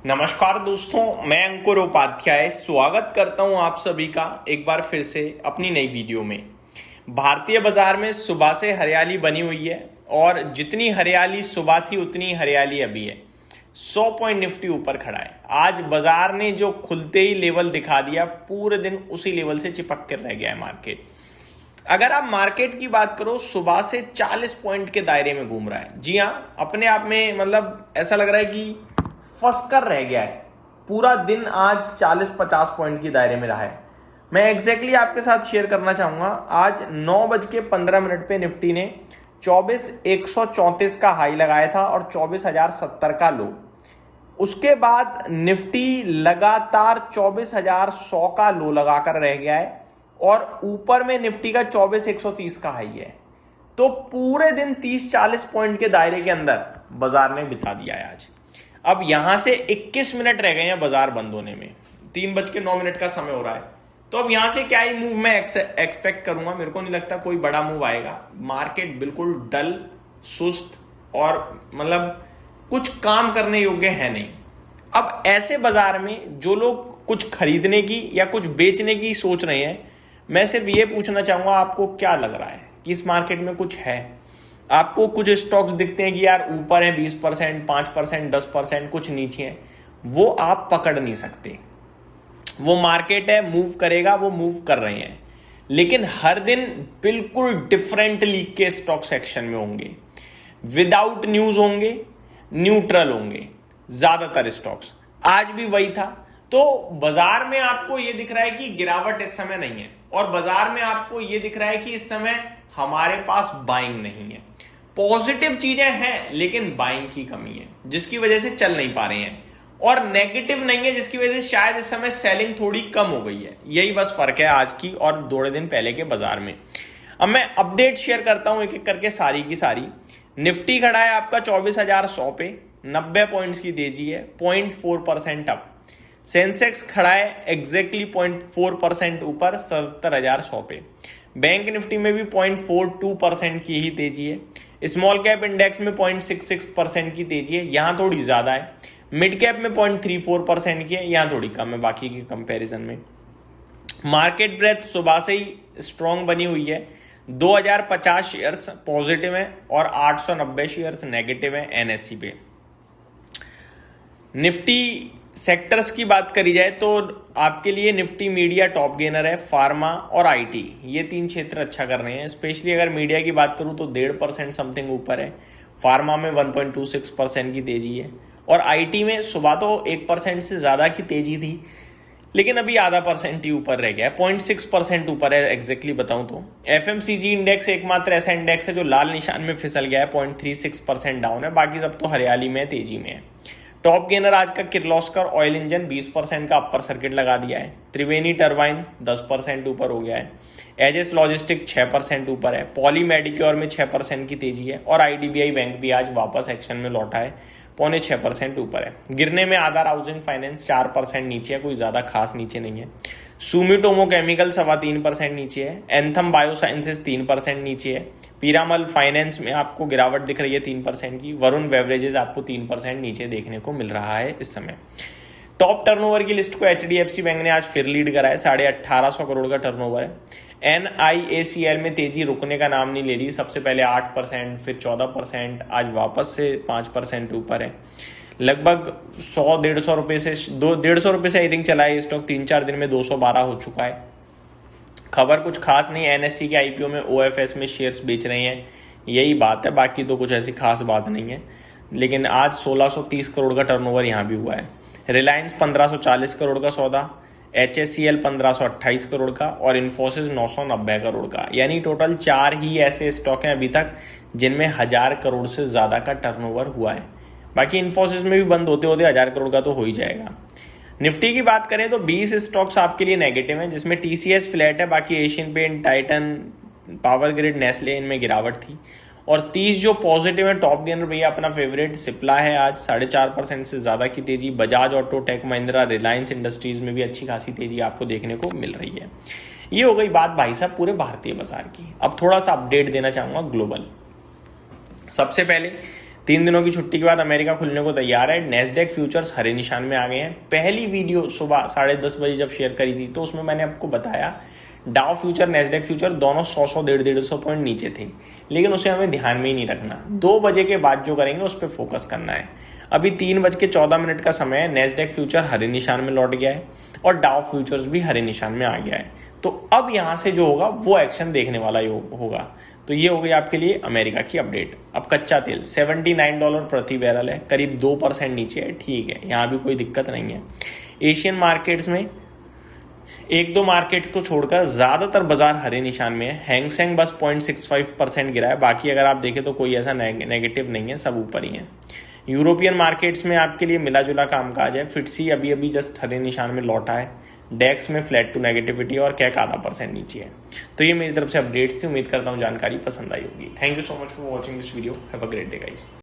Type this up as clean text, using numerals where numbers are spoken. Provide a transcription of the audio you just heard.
नमस्कार दोस्तों, मैं अंकुर उपाध्याय स्वागत करता हूं आप सभी का एक बार फिर से अपनी नई वीडियो में। भारतीय बाजार में सुबह से हरियाली बनी हुई है और जितनी हरियाली सुबह थी उतनी हरियाली अभी है। 100 पॉइंट निफ्टी ऊपर खड़ा है। आज बाजार ने जो खुलते ही लेवल दिखा दिया, पूरे दिन उसी लेवल से चिपक कर रह गया है मार्केट। अगर आप मार्केट की बात करो, सुबह से 40 पॉइंट के दायरे में घूम रहा है। जी हाँ, अपने आप में मतलब ऐसा लग रहा है कि फंस कर रह गया है। पूरा दिन आज 40-50 पॉइंट की दायरे में रहा है। मैं एग्जैक्टली आपके साथ शेयर करना चाहूंगा। आज 9:15 पे निफ्टी ने 24,134 का हाई लगाया था और 24,070 का लो। उसके बाद निफ्टी लगातार 24,100 का लो लगाकर रह गया है और ऊपर में निफ्टी का 24,130 का हाई है। तो पूरे दिन 30-40 पॉइंट के दायरे के अंदर बाजार ने बिता दिया है आज। अब यहां से 21 मिनट रह गए हैं बाजार बंद होने में। 3:09 का समय हो रहा है। तो अब यहां से क्या ही मूव मैं एक्सपेक्ट करूंगा। मेरे को नहीं लगता कोई बड़ा मूव आएगा। मार्केट बिल्कुल डल, सुस्त और मतलब कुछ काम करने योग्य है नहीं। अब ऐसे बाजार में जो लोग कुछ खरीदने की या कुछ बेचने की सोच रहे हैं, मैं सिर्फ ये पूछना चाहूंगा, आपको क्या लग रहा है कि इस मार्केट में कुछ है? आपको कुछ स्टॉक्स दिखते हैं कि यार ऊपर है 20%, 5%, 10%, कुछ नीचे है। वो आप पकड़ नहीं सकते। वो मार्केट है, मूव करेगा, वो मूव कर रहे हैं। लेकिन हर दिन बिल्कुल डिफरेंट लीग के स्टॉक सेक्शन में होंगे, विदाउट न्यूज होंगे, न्यूट्रल होंगे ज्यादातर स्टॉक्स। आज भी वही था। तो बाजार में आपको यह दिख रहा है कि गिरावट इस समय नहीं है और बाजार में आपको यह दिख रहा है कि इस समय हमारे पास बाइंग नहीं है। पॉजिटिव चीजें हैं लेकिन बाइंग की कमी है, जिसकी वजह से चल नहीं पा रहे हैं। और नेगेटिव नहीं है, जिसकी वजह से शायद इस समय सेलिंग थोड़ी कम हो गई है। यही बस फर्क है आज की और 2 दिन पहले के बाजार में। अब मैं अपडेट शेयर करता हूं एक एक करके सारी की सारी। निफ्टी खड़ा है आपका 24,100 पे, 90 पॉइंट्स की तेजी है, 0.4% अप। सेंसेक्स खड़ा है एग्जैक्टली 0.4% ऊपर, 77,100 पे। बैंक निफ्टी में भी 0.42% की ही तेजी है। स्मॉल कैप इंडेक्स में 0.66% की तेजी है, यहां थोड़ी ज्यादा है। मिड कैप में 0.34% की है, यहां थोड़ी कम है बाकी के कंपैरिजन में। मार्केट ब्रेथ सुबह से ही स्ट्रॉन्ग बनी हुई है। 2050 शेयर्स पॉजिटिव है और 890 शेयर्स नेगेटिव है एनएससी पे। निफ्टी सेक्टर्स की बात करी जाए तो आपके लिए निफ्टी मीडिया टॉप गेनर है, फार्मा और आईटी, ये 3 क्षेत्र अच्छा कर रहे हैं। स्पेशली अगर मीडिया की बात करूं तो 1.5% समथिंग ऊपर है। फार्मा में 1.26% की तेजी है और आईटी में सुबह तो 1% से ज्यादा की तेजी थी, लेकिन अभी आधा % ही ऊपर रह गया है, 0.6% ऊपर है एग्जैक्टली बताऊं तो। एफएमसीजी इंडेक्स एकमात्र ऐसा इंडेक्स है जो लाल निशान में फिसल गया है, 0.36% डाउन है। बाकी सब तो हरियाली में, तेजी में है। टॉप गेनर आज का किर्लोस्कर ऑयल इंजन 20% का अपर सर्किट लगा दिया है। त्रिवेणी टरबाइन 10% ऊपर हो गया है। एजेस लॉजिस्टिक 6% ऊपर है। पॉली मेडिक्योर में 6% की तेजी है और आईडीबीआई बैंक भी आज वापस एक्शन में लौटा है, 0.6% ऊपर है। गिरने में आधार हाउसिंग फाइनेंस 4% नीचे है, कोई ज्यादा खास नीचे नहीं है। सुमिटोमो केमिकल 3.25% नीचे है। एंथम बायोसाइंसेस 3% नीचे है। पीरामल फाइनेंस में आपको गिरावट दिख रही है 3% की। वरुण बेवरेजेस आपको 3% नीचे देखने को मिल रहा है इस समय। टॉप टर्नओवर की लिस्ट को एचडीएफसी बैंक ने आज फिर लीड करा है, 1850 करोड़ का टर्नओवर है। एनआईएसीएल में तेजी रुकने का नाम नहीं ले रही। सबसे पहले 8%, फिर 14%, आज वापस से 5% ऊपर है। लगभग 100-150 रुपए से 150 रुपए से आई थिंक चला है स्टॉक। 3-4 दिन में 212 हो चुका है। खबर कुछ खास नहीं। एनएससी के आईपीओ में ओएफएस में शेयर्स बेच रहे हैं, यही बात है। बाकी तो कुछ ऐसी खास बात नहीं है। लेकिन आज 1630 करोड़ का टर्नओवर यहाँ भी हुआ है। रिलायंस 1540 करोड़ का सौदा, एचएससीएल 1528 करोड़ का और इन्फोसिस 990 करोड़ का। यानी टोटल 4 ही ऐसे स्टॉक हैं अभी तक जिनमें 1000 करोड़ से ज्यादा का टर्नओवर हुआ है। बाकी इन्फोसिस में भी बंद होते होते 1000 करोड़ का तो हो ही जाएगा। निफ्टी की बात करें तो 20 स्टॉक्स आपके लिए नेगेटिव हैं, जिसमें टीसीएस फ्लैट है, बाकी Asian paint, Titan, power grid, Nestle, इनमें गिरावट थी। और 30 जो पॉजिटिव है, टॉप गेनर भैया अपना फेवरेट सिप्ला है, आज 4.5% से ज्यादा की तेजी। Bajaj auto, tech Mahindra, Reliance industries में भी अच्छी खासी तेजी आपको देखने को मिल रही है। ये हो गई बात भाई साहब पूरे भारतीय बाजार की। अब थोड़ा सा अपडेट देना चाहूंगा ग्लोबल। सबसे पहले 3 दिनों की छुट्टी के बाद अमेरिका खुलने को तैयार है। नेस्डेक फ्यूचर्स हरे निशान में आ गए हैं। पहली वीडियो सुबह 10:30 बजे जब शेयर करी थी तो उसमें मैंने आपको बताया डाउ फ्यूचर नेस्डेक फ्यूचर दोनों 100 150 पॉइंट नीचे थे, लेकिन उसे हमें ध्यान में ही नहीं रखना। 2 बजे के बाद जो करेंगे उस पर फोकस करना है। अभी 3:14 का समय है। नेस्डेक फ्यूचर हरे निशान में लौट गया है और डाउ फ्यूचर्स भी हरे निशान में आ गया है। तो अब यहां से जो होगा वो एक्शन देखने वाला ही होगा। तो ये हो गई आपके लिए अमेरिका की अपडेट। अब कच्चा तेल $79 प्रति बैरल है, करीब 2% नीचे है। ठीक है, यहाँ भी कोई दिक्कत नहीं है। एशियन मार्केट्स में 1-2 मार्केट को छोड़कर ज़्यादातर बाजार हरे निशान में है। हैंगसेंग बस 0.65% गिरा है, बाकी अगर आप देखें तो कोई ऐसा नेगेटिव नहीं है, सब ऊपर ही है। यूरोपियन मार्केट्स में आपके लिए मिला जुला कामकाज है। फिट्सी अभी जस्ट हरे निशान में लौटा है। डेक्स में फ्लैट टू नेगेटिविटी और कैक ½ % नीचे है। तो ये मेरी तरफ से अपडेट्स थी। उम्मीद करता हूँ जानकारी पसंद आई होगी। Thank you so much for watching this video. Have a great day guys.